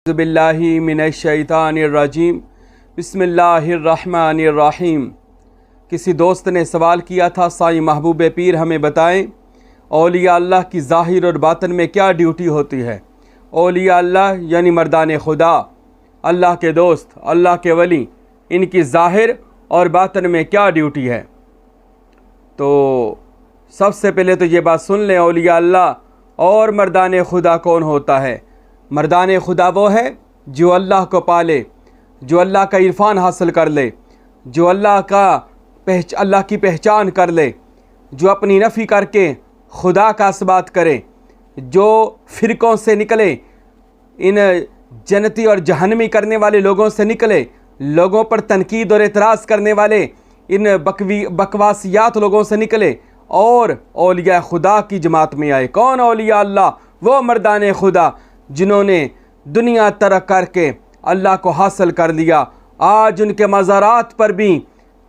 बिल्लाहि मिनश्शैतानिर्रजीम बिस्मिल्लाहिर्रहमानिर्रहीम। किसी दोस्त ने सवाल किया था, साईं महबूब पीर हमें बताएं औलिया अल्लाह की ज़ाहिर और बातन में क्या ड्यूटी होती है। औलिया अल्लाह यानी मर्दान खुदा, अल्लाह के दोस्त, अल्लाह के वली, इनकी ज़ाहिर और बातन में क्या ड्यूटी है। तो सबसे पहले तो ये बात सुन लें, औलिया अल्लाह और मर्दान खुदा कौन होता है। मर्दान खुदा वो है जो अल्लाह को पाले, जो अल्लाह का इरफान हासिल कर ले, जो अल्लाह की पहचान कर ले, जो अपनी नफ़ी करके खुदा का इस्बात करे, जो फ़िरक़ों से निकले, इन जन्नती और जहन्नमी करने वाले लोगों से निकले, लोगों पर तनकीद और एतराज़ करने वाले इन बकवासियात लोगों से निकले और औलिया खुदा की जमात में आए। कौन औलिया अल्लाह? वो मर्दान खुदा जिन्होंने दुनिया तरक करके अल्लाह को हासिल कर लिया। आज उनके मज़ारात पर भी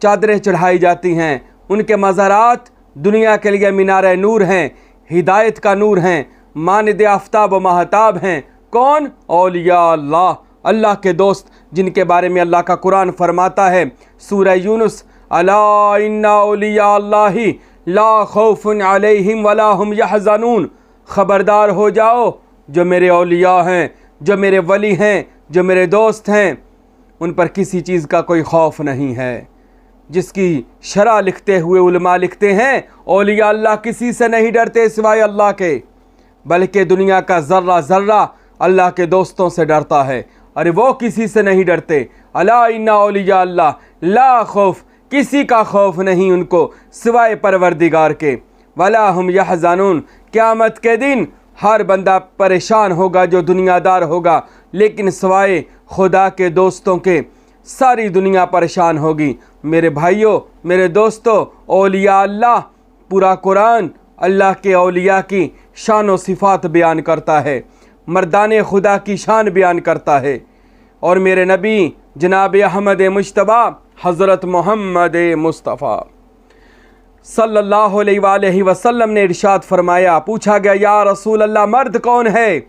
चादरें चढ़ाई जाती हैं। उनके मज़ारात दुनिया के लिए मीनार नूर हैं, हिदायत का नूर हैं, मानिद आफ्ताब व महताब हैं। कौन? औलिया अल्लाह, अल्लाह के दोस्त, जिनके बारे में अल्लाह का कुरान फरमाता है सूरह यूनुस, अला इन्ना औलिया अल्लाहि ला खौफुन अलैहिम वला हुम यहज़नून। ख़बरदार हो जाओ, जो मेरे औलिया हैं, जो मेरे वली हैं, जो मेरे दोस्त हैं, उन पर किसी चीज़ का कोई खौफ नहीं है। जिसकी शरअ लिखते हुए उलमा लिखते हैं, औलिया अल्लाह किसी से नहीं डरते सिवाय अल्लाह के, बल्कि दुनिया का ज़र्रा ज़र्रा अल्लाह के दोस्तों से डरता है। अरे वो किसी से नहीं डरते। अला इन्ना औलिया अल्लाह ला खौफ, किसी का खौफ नहीं उनको सिवाय परवरदिगार के। वला हुम यहज़नून, क़यामत के दिन हर बंदा परेशान होगा जो दुनियादार होगा, लेकिन सिवाय खुदा के दोस्तों के सारी दुनिया परेशान होगी। मेरे भाइयों, मेरे दोस्तों, औलिया अल्लाह, पूरा कुरान अल्लाह के औलिया की शान व सिफ़ात बयान करता है, मर्दान खुदा की शान बयान करता है। और मेरे नबी जनाब अहमद मुज्तबा हज़रत मोहम्मद मुस्तफ़ा सल्लल्लाहु अलैहि वसल्लम ने इरशाद फरमाया, पूछा गया या रसूल अल्लाह मर्द कौन है?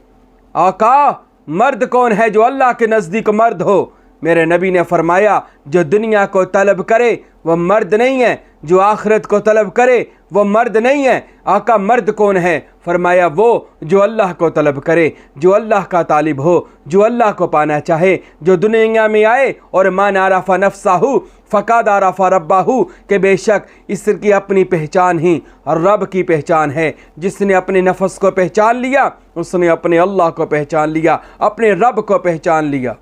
आका, मर्द कौन है जो अल्लाह के नज़दीक मर्द हो? मेरे नबी ने फरमाया, जो दुनिया को तलब करे वह मर्द नहीं है, जो आखिरत को तलब करे वह मर्द नहीं है। आका, मर्द कौन है? फरमाया, वो जो अल्लाह को तलब करे, जो अल्लाह का तालिब हो, जो अल्लाह को पाना चाहे, जो दुनिया में आए और मान आरफ़ा नफ्साहु फ़क़द आरफ़ा रब्बाहु, के बेशक इसकी अपनी पहचान ही रब की पहचान है। जिसने अपने नफ्स को पहचान लिया, उसने अपने अल्लाह को पहचान लिया, अपने रब को पहचान लिया।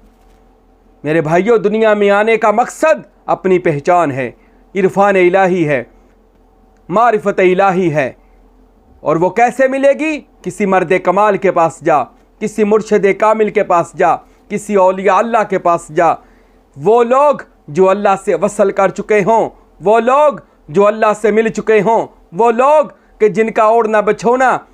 मेरे भाइयों, दुनिया में आने का मकसद अपनी पहचान है, इरफान इलाही है, मारिफत इलाही है। और वो कैसे मिलेगी? किसी मर्द कमाल के पास जा, किसी मुर्शिद कामिल के पास जा, किसी औलिया अल्लाह के पास जा। वो लोग जो अल्लाह से वसल कर चुके हों, वो लोग जो अल्लाह से मिल चुके हों, वो लोग कि जिनका ओढ़ना बछोना,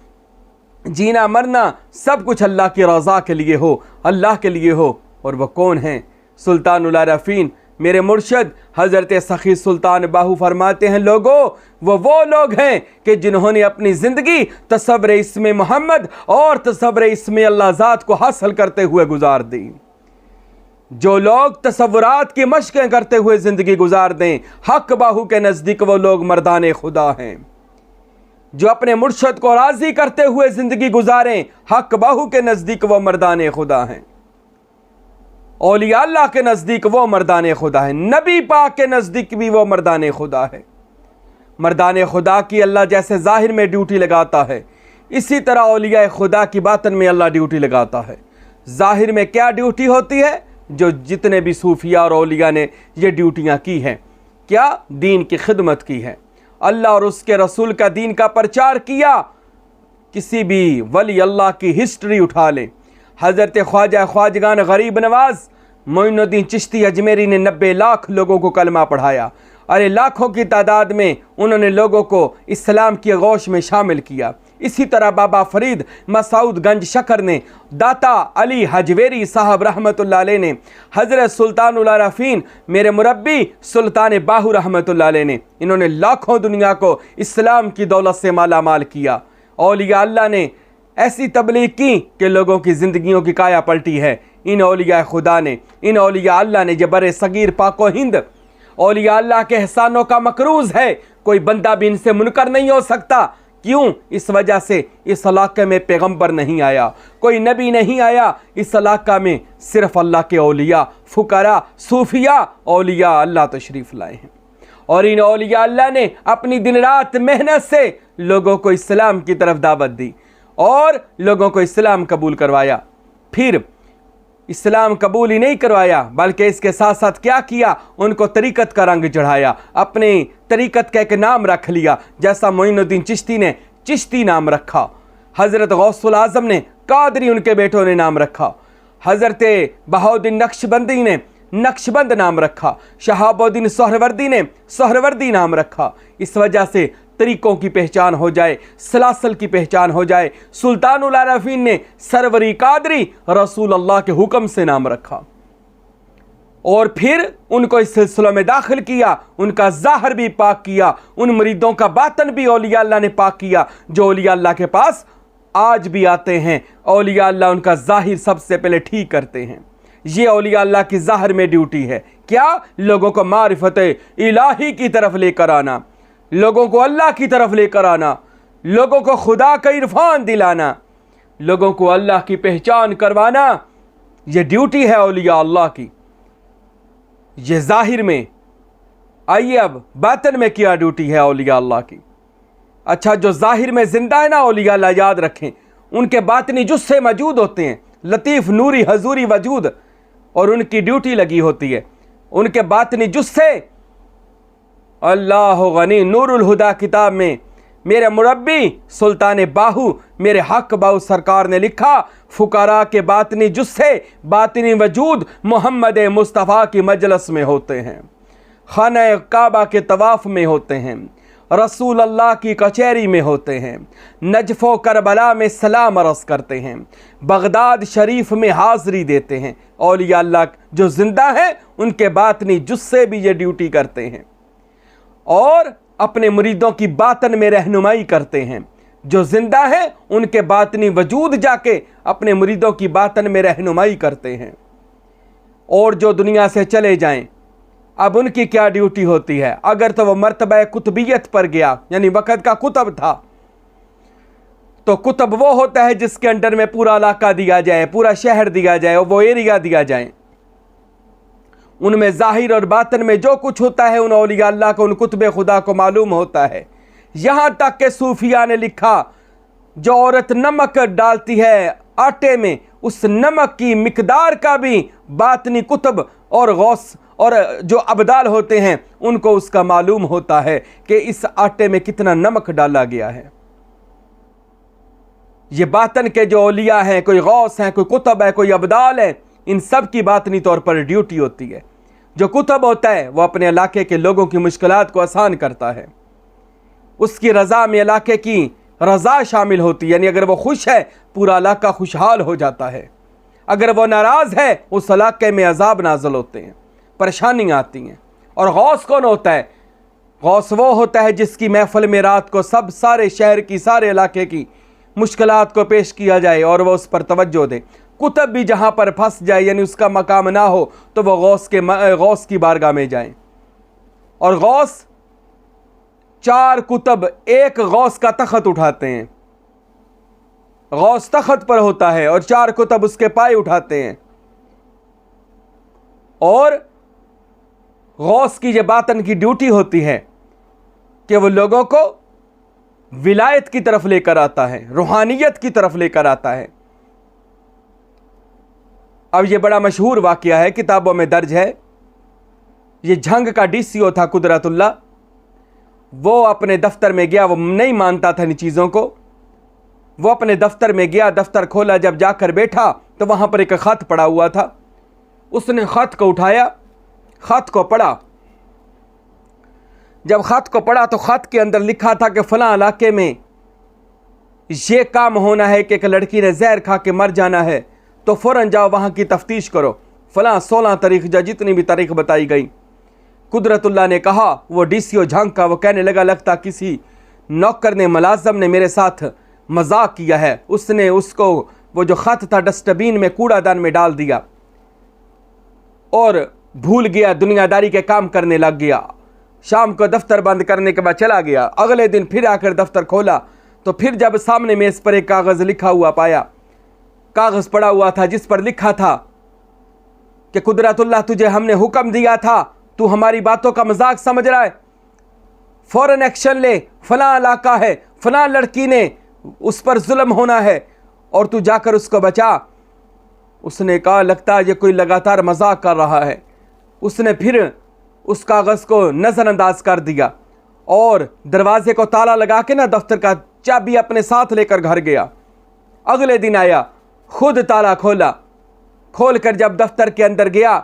जीना मरना सब कुछ अल्लाह की रज़ा के लिए हो, अल्लाह के लिए हो। और वह कौन हैं? सुल्तानुल आरफ़ीन मेरे मुर्शद हज़रत सखी सुल्तान बाहू फरमाते हैं, लोगों, वो लोग हैं कि जिन्होंने अपनी ज़िंदगी तसव्वुर इस्म मोहम्मद और तसव्वुर इस्म अल्लाह ज़ात को हासिल करते हुए गुजार दी। जो लोग तसव्वुरात की मशक़ें करते हुए ज़िंदगी गुजार दें, हक बाहू के नज़दीक वो लोग मर्दान खुदा हैं। जो अपने मुर्शद को राज़ी करते हुए ज़िंदगी गुजारें, हक बाहू के नज़दीक वो मर्दान खुदा हैं। औलिया अल्लाह के नज़दीक वो मर्दान खुदा है, नबी पाक के नज़दीक भी वो मर्दान खुदा है। मर्दान खुदा की अल्लाह जैसे ज़ाहिर में ड्यूटी लगाता है, इसी तरह औलिया खुदा की बातन में अल्लाह ड्यूटी लगाता है। ज़ाहिर में क्या ड्यूटी होती है? जो जितने भी सूफिया और औलिया ने ये ड्यूटियाँ की हैं, क्या? दीन की खिदमत की है, अल्लाह और उसके रसूल का दीन का प्रचार किया। किसी भी वली अल्लाह की हिस्ट्री उठा लें, हज़रत ख्वाजा ख्वाजगान गरीब नवाज़ मोइनुद्दीन चिश्ती अजमेरी ने 90 लाख लोगों को कलमा पढ़ाया। अरे लाखों की तादाद में उन्होंने लोगों को इस्लाम की आगोश में शामिल किया। इसी तरह बाबा फरीद मसूद गंज शकर ने, दाता अली हजवेरी साहब रहमतुल्लाह अलैह ने, हज़रत सुल्तानुल आरफ़ीन मेरे मुरब्बी सुल्तान बाहू रहमतुल्लाह अलैह ने, इन्होंने लाखों दुनिया को इस्लाम की दौलत से माला माल किया। औलिया अल्लाह ने ऐसी तबलीग की कि लोगों की ज़िंदगियों की काया पलटी है। इन औलिया खुदा ने, इन औलिया अल्लाह ने जो बरे सगीर पाको हिंद औलिया अल्लाह के एहसानों का मकरूज है, कोई बंदा भी इनसे मुनकर नहीं हो सकता। क्यों? इस वजह से इस इलाके में पैगंबर नहीं आया, कोई नबी नहीं आया। इस इलाका में सिर्फ अल्लाह के औलिया, फुकरा, सूफिया औलिया अल्लाह तशरीफ़ लाए हैं। और इन औलिया अल्लाह ने अपनी दिन रात मेहनत से लोगों को इस्लाम की तरफ दावत दी और लोगों को इस्लाम कबूल करवाया। फिर इस्लाम कबूल ही नहीं करवाया बल्कि इसके साथ साथ क्या किया, उनको तरीक़त का रंग चढ़ाया, अपने तरीक़त का एक नाम रख लिया। जैसा मोइनुद्दीन चिश्ती ने चिश्ती नाम रखा, हज़रत गौसुल आज़म ने कादरी उनके बेटों ने नाम रखा, हज़रत बहाउद्दीन नक्शबंदी ने नक्शबंद नाम रखा, शहाबुद्दीन सोहरवर्दी ने सोहरवर्दी नाम रखा। इस वजह से तरीक़ों की पहचान हो जाए, सलासल की पहचान हो जाए। सुल्तानुल आरफीन ने सरवरी कादरी रसूल अल्लाह के हुक्म से नाम रखा और फिर उनको इस सिलसिले में दाखिल किया, उनका ज़ाहिर भी पाक किया, उन मुरीदों का बातन भी औलिया अल्लाह ने पाक किया जो औलिया अल्लाह के पास आज भी आते हैं। औलिया अल्लाह उनका ज़ाहिर सबसे पहले ठीक करते हैं। ये औलिया अल्लाह की ज़ाहिर में ड्यूटी है। क्या? लोगों को मारिफत इलाही की तरफ लेकर आना, लोगों को अल्लाह की तरफ लेकर आना, लोगों को खुदा का इरफान दिलाना, लोगों को अल्लाह की पहचान करवाना। ये ड्यूटी है औलिया अल्लाह की। ये ज़ाहिर में। आइए अब बातन में क्या ड्यूटी है औलिया अल्लाह की। अच्छा, जो ज़ाहिर में ज़िंदा है ना औलिया अल्लाह, याद रखें उनके बातनी जुस्से मौजूद होते हैं, लतीफ़ नूरी हजूरी वजूद, और उनकी ड्यूटी लगी होती है। उनके बातनी जुस्से अल्लाह गनी नूरुल हुदा किताब में मेरे मुरब्बी सुल्तान बाहू मेरे हक बाहू सरकार ने लिखा, फुकारा के बातनी जुस्से बातनी वजूद मोहम्मद मुस्तफ़ा की मजलस में होते हैं, खाना काबा के तवाफ़ में होते हैं, रसूल अल्लाह की कचहरी में होते हैं, नजफ़ो करबला में सलाम अर्ज़ करते हैं, बगदाद शरीफ में हाज़री देते हैं। औलिया अल्लाह जो ज़िंदा हैं उनके बातनी जुस्से भी ये ड्यूटी करते हैं और अपने मुरीदों की बातन में रहनुमाई करते हैं। जो ज़िंदा हैं उनके बातनी वजूद जाके अपने मुरीदों की बातन में रहनुमाई करते हैं। और जो दुनिया से चले जाएं, अब उनकी क्या ड्यूटी होती है? अगर तो वह मर्तबा कुतबियत पर गया, यानी वक़्त का कुतब था, तो कुतब वो होता है जिसके अंडर में पूरा इलाका दिया जाए, पूरा शहर दिया जाए और वो एरिया दिया जाए। उनमें ज़ाहिर और बातन में जो कुछ होता है उन औलिया अल्लाह को, उन कुतबे खुदा को मालूम होता है। यहाँ तक के सूफिया ने लिखा, जो औरत नमक डालती है आटे में, उस नमक की मिकदार का भी बातनी कुतब और गौस और जो अबदाल होते हैं उनको उसका मालूम होता है कि इस आटे में कितना नमक डाला गया है। ये बातन के जो औलिया हैं, कोई गौस हैं, कोई कुतब है, कोई अबदाल है, इन सब की बातनी तौर पर ड्यूटी होती है। जो कुतब होता है वो अपने इलाके के लोगों की मुश्किलात को आसान करता है, उसकी रज़ा में इलाके की रज़ा शामिल होती है, यानी अगर वो खुश है पूरा इलाका खुशहाल हो जाता है, अगर वो नाराज़ है उस इलाके में अजाब नाज़िल होते हैं, परेशानियाँ आती हैं। और गौस कौन होता है? गौस वो होता है जिसकी महफिल में रात को सब सारे शहर की, सारे इलाके की मुश्किलात को पेश किया जाए और वह उस पर तवज्जो दे। कुतब भी जहाँ पर फंस जाए, यानी उसका मकाम ना हो, तो वह गौस की बारगाह में जाएं। और गौस, 4 कुतब एक गौस का तख्त उठाते हैं। गौस तख्त पर होता है और 4 कुतब उसके पाए उठाते हैं। और गौस की ये बातन की ड्यूटी होती है कि वो लोगों को विलायत की तरफ लेकर आता है, रूहानियत की तरफ लेकर आता है। अब ये बड़ा मशहूर वाक़या है, किताबों में दर्ज है। ये झंग का डीसीओ था कुदरतुल्लाह, वो अपने दफ्तर में गया, वो नहीं मानता था इन चीज़ों को। वो अपने दफ्तर में गया, दफ्तर खोला, जब जाकर बैठा तो वहाँ पर एक ख़त पड़ा हुआ था। उसने ख़त को उठाया, ख़त को पढ़ा। जब ख़त को पढ़ा तो ख़त के अंदर लिखा था कि फ़लाँ इलाके में ये काम होना है कि एक लड़की ने जहर खा के मर जाना है, तो फ़ौरन जाओ वहाँ की तफ्तीश करो। फ़लाँ 16 तारीख या जितनी भी तारीख बताई गई। कुदरतुल्लाह ने कहा, वो डीसीओ झंग का, वो कहने लगा, लगता किसी नौकर ने, मुलाज़म ने मेरे साथ मजाक किया है। उसने उसको वो जो ख़त था डस्टबिन में, कूड़ादान में डाल दिया। और भूल गया, दुनियादारी के काम करने लग गया। शाम को दफ्तर बंद करने के बाद चला गया। अगले दिन फिर आकर दफ्तर खोला तो फिर जब सामने मेज़ पर एक कागज़ लिखा हुआ पाया, कागज़ पड़ा हुआ था जिस पर लिखा था कि कुदरतुल्लाह तुझे हमने हुक्म दिया था, तू हमारी बातों का मजाक समझ रहा है, फ़ौरन एक्शन ले, फलां इलाका है, फलां लड़की ने उस पर जुल्म होना है और तू जाकर उसको बचा। उसने कहा लगता है ये कोई लगातार मजाक कर रहा है। उसने फिर उस कागज़ को नज़रअंदाज कर दिया और दरवाजे को ताला लगा के ना दफ्तर का चाबी अपने साथ लेकर घर गया। अगले दिन आया, खुद ताला खोला, खोल कर जब दफ्तर के अंदर गया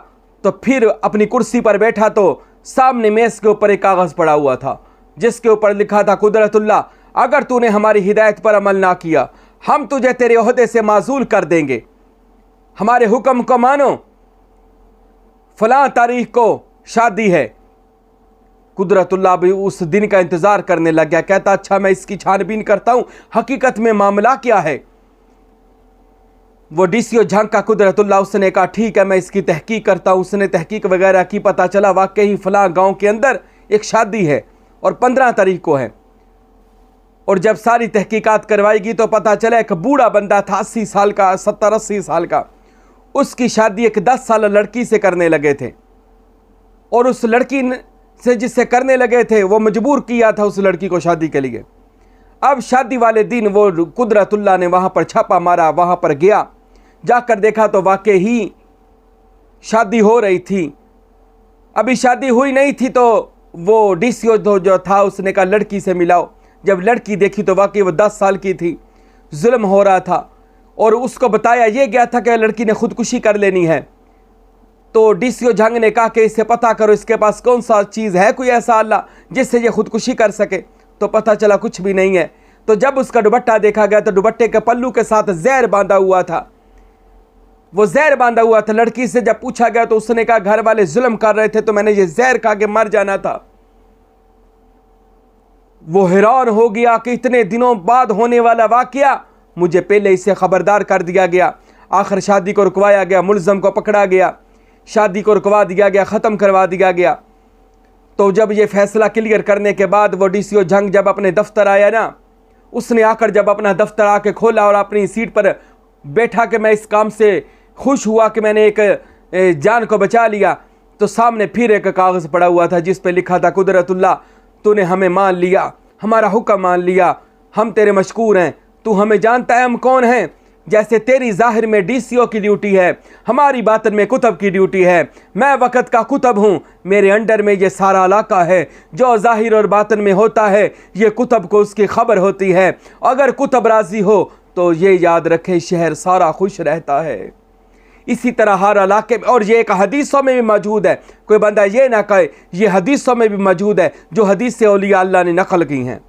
तो फिर अपनी कुर्सी पर बैठा तो सामने मेज़ के ऊपर एक कागज़ पड़ा हुआ था जिसके ऊपर लिखा था, कुदरतुल्लाह अगर तूने हमारी हिदायत पर अमल ना किया हम तुझे तेरे ओहदे से माजूल कर देंगे, हमारे हुक्म को मानो, फलां तारीख को शादी है। कुदरतुल्लाह भी उस दिन का इंतज़ार करने लग गया। कहता अच्छा मैं इसकी छानबीन करता हूँ, हकीकत में मामला क्या है। वो डीसीओ झांका कुदरतुल्लाह, उसने कहा ठीक है मैं इसकी तहकीक करता हूँ। उसने तहकीक वगैरह की, पता चला वाकई ही फलां गाँव के अंदर एक शादी है और 15 तारीख को है। और जब सारी तहकीकात करवाएगी तो पता चला एक बूढ़ा बंदा था 80 साल का, 70-80 साल का, उसकी शादी एक 10 साल लड़की से करने लगे थे और उस लड़की से जिससे करने लगे थे वो मजबूर किया था उस लड़की को शादी के लिए। अब शादी वाले दिन वो कुदरतुल्लाह ने वहाँ पर छापा मारा, वहाँ पर गया, जाकर देखा तो वाकई ही शादी हो रही थी। अभी शादी हुई नहीं थी तो वो डीसीओ जो था उसने कहा लड़की से मिलाओ। जब लड़की देखी तो वाकई वो 10 साल की थी, जुल्म हो रहा था और उसको बताया ये गया था कि लड़की ने खुदकुशी कर लेनी है। तो डीसीओ झांग ने कहा कि इससे पता करो इसके पास कौन सा चीज़ है, कोई ऐसा अल्लाह जिससे ये खुदकुशी कर सके। तो पता चला कुछ भी नहीं है। तो जब उसका दुपट्टा देखा गया तो दुपट्टे के पल्लू के साथ जहर बांधा हुआ था। वो जहर बांधा हुआ था। लड़की से जब पूछा गया तो उसने कहा घर वाले जुल्म कर रहे थे तो मैंने ये जहर खा के मर जाना था। वो हैरान हो गया कि इतने दिनों बाद होने वाला वाकया, मुझे पहले इससे खबरदार कर दिया गया। आखिर शादी को रुकवाया गया, मुलज़म को पकड़ा गया, शादी को रुकवा दिया गया, ख़त्म करवा दिया गया। तो जब ये फैसला क्लियर करने के बाद वो डीसीओ झंग जब अपने दफ्तर आया ना, उसने आकर जब अपना दफ्तर आके खोला और अपनी सीट पर बैठा कि मैं इस काम से खुश हुआ कि मैंने एक जान को बचा लिया, तो सामने फिर एक कागज़ पड़ा हुआ था जिस पे लिखा था, कुदरतुल्लाह तूने हमें मान लिया, हमारा हुक्म मान लिया, हम तेरे मशकूर हैं, तू हमें जानता है हम कौन हैं। जैसे तेरी ज़ाहिर में डीसीओ की ड्यूटी है, हमारी बातिन में कुतब की ड्यूटी है। मैं वक़्त का कुतब हूँ, मेरे अंडर में ये सारा इलाका है। जो ज़ाहिर और बातिन में होता है ये कुतब को उसकी खबर होती है। अगर कुतब राज़ी हो तो ये याद रखे शहर सारा खुश रहता है। इसी तरह हर इलाके में, और ये एक हदीसों में भी मौजूद है, कोई बंदा ये ना कहे, ये हदीसों में भी मौजूद है जो हदीस से औलिया अल्लाह ने नकल की हैं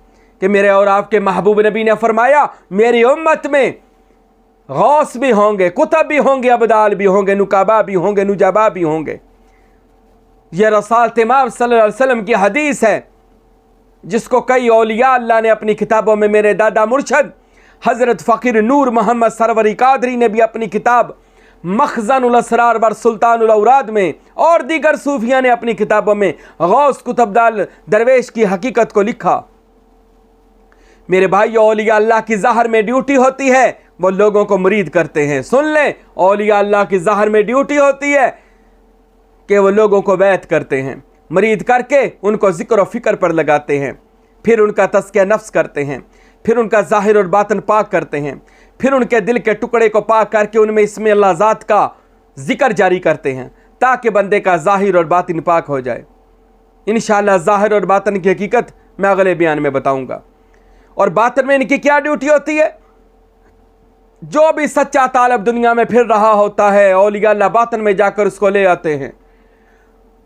कि मेरे और आपके महबूब नबी ने फरमाया मेरी उम्मत में गौस भी होंगे, कुतब भी होंगे, अबदाल भी होंगे, नुकाबा भी होंगे, नुजाबा भी होंगे। यह रसूल इमाम सल्लल्लाहु अलैहि वसल्लम की हदीस है जिसको कई औलिया अल्लाह ने अपनी किताबों में, मेरे दादा मुर्शद हज़रत फ़कीर नूर मोहम्मद सरवरी कादरी ने भी अपनी किताब मखज़नुल असरार वर सुल्तानुल औराद में, और दीगर सूफिया ने अपनी किताबों में गौस कुतुबदाल दरवेश की हकीकत को लिखा। मेरे भाई औलिया अल्लाह की ज़ाहिर में ड्यूटी होती है, वो लोगों को मुरीद करते हैं। सुन लें, औलिया अल्लाह की ज़ाहिर में ड्यूटी होती है कि वो लोगों को बैत करते हैं, मुरीद करके उनको ज़िक्र और फ़िक्र पर लगाते हैं, फिर उनका तज़किया नफ्स करते हैं, फिर उनका ज़ाहिर और बातिन पाक करते हैं, फिर उनके दिल के टुकड़े को पाक करके उनमें इसमें अल्लाह ज़ात का ज़िक्र जारी करते हैं ताकि बंदे का ज़ाहिर और बातिन पाक हो जाए। इंशाअल्लाह ज़ाहिर और बातिन की हकीकत मैं अगले बयान में बताऊँगा। और बातिन में इनकी क्या ड्यूटी होती है? जो भी सच्चा तालब दुनिया में फिर रहा होता है, औलिया अल्लाह बातिन में जाकर उसको ले आते हैं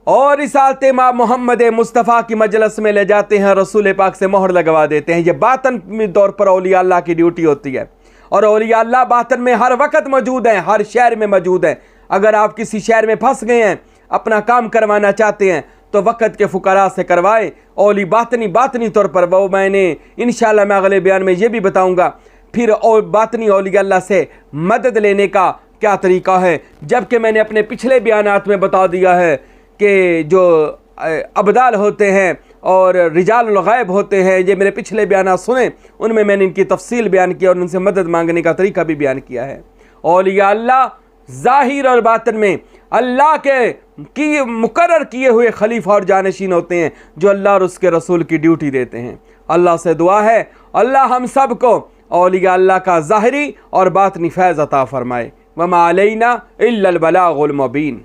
और रिसालत इमाम मोहम्मद मुस्तफ़ा की मजलिस में ले जाते हैं, रसूल पाक से मोहर लगवा देते हैं। ये बातिन तौर पर औलिया अल्लाह की ड्यूटी होती है। और औलिया अल्लाह बातिन में हर वक्त मौजूद हैं, हर शहर में मौजूद हैं। अगर आप किसी शहर में फंस गए हैं, अपना काम करवाना चाहते हैं तो वक़्त के फुकरा से करवाएं। औली बातनी तौर पर वो मैंने इंशाअल्लाह मैं अगले बयान में ये भी बताऊंगा। फिर और बातनी औलिया अल्लाह से मदद लेने का क्या तरीक़ा है, जबकि मैंने अपने पिछले बयानात में बता दिया है कि जो अबदाल होते हैं और रिजाल गैब होते हैं, ये मेरे पिछले बयान सुने, उनमें मैंने इनकी तफसील बयान किया और उनसे मदद मांगने का तरीका भी बयान किया है। औलिया अल्लाह ज़ाहिर और बातिन में अल्लाह के मुकर्रर किए हुए खलीफा और जानशीन होते हैं, जो अल्लाह और उसके रसूल की ड्यूटी देते हैं। अल्लाह से दुआ है अल्लाह हम सब को औलिया अल्लाह का ज़ाहिरी और बातिनी फैज़ अता फ़रमाए। वमा अलैना इल्लल बलागुल मुबीन।